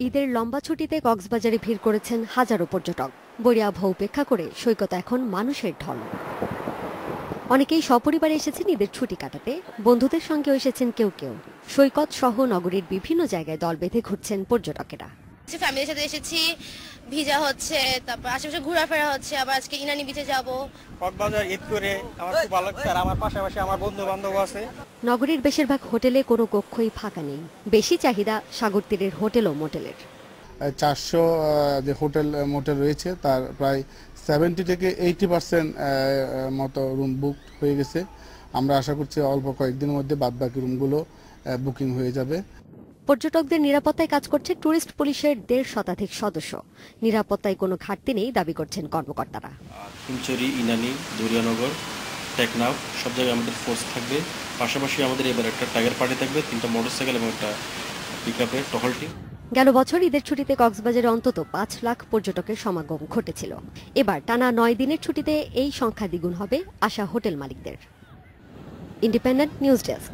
ঈদের লম্বা ছুটিতে কক্সবাজারে ভিড় করেছেন হাজারো পর্যটক। বড়িয়া আবহাওয়া উপেক্ষা করে সৈকতে এখন মানুষের ঢল। অনেকেই সপরিবারে এসেছেন ঈদের ছুটি কাটাতে, বন্ধুদের সঙ্গেও এসেছেন কেউ কেউ। সৈকত সহ নগরীর বিভিন্ন জায়গায় দল বেঁধে ঘুরছেন পর্যটকেরা। ফ্যামিলির সাথে এসেছি, ভিজা হচ্ছে, তারপর আশেপাশে ঘোরাফেরা হচ্ছে। আবার আজকে ইনানি বিচে যাব। কক্সবাজার ঈদ করে আমার খুব ভালো লাগছে। আর আমার পাশাপাশি আমার বন্ধু বান্ধব আছে। নগরীর বেশিরভাগ হোটেলে কোনো কক্ষই ফাঁকা নেই। বেশি চাহিদা সাগর তীরের হোটেল ও মোটেলের। 400 যে হোটেল মোটেল রয়েছে তার প্রায় 70 থেকে 80% মতো রুম বুক হয়ে গেছে। আমরা আশা করছি অল্প কয়েকদিনের মধ্যে বাদবাকি রুমগুলো বুকিং হয়ে যাবে। পর্যটকদের নিরাপত্তায় কাজ করছে ট্যুরিস্ট পুলিশের 1.5 শতাধিক সদস্য। নিরাপত্তায় কোনো ঘাটতি নেই দাবি করছেন কর্মকর্তারা। ফুলচুরি, ইনানি, দরিয়ানগর, টেকনাফ সব জায়গায় আমাদের ফোর্স থাকবে। পাশাপাশি আমাদের এবার একটা টাইগার পার্টি থাকবে, 3টা মোটরসাইকেল এবং একটা পিকআপের টহল টিম। গেল বছর ঈদের ছুটিতে কক্সবাজারে অন্তত 5 লাখ পর্যটকের সমাগম ঘটেছিল। এবার টানা 9 দিনের ছুটিতে এই সংখ্যা দ্বিগুণ হবে আশা হোটেল মালিকদের। Independent news desk.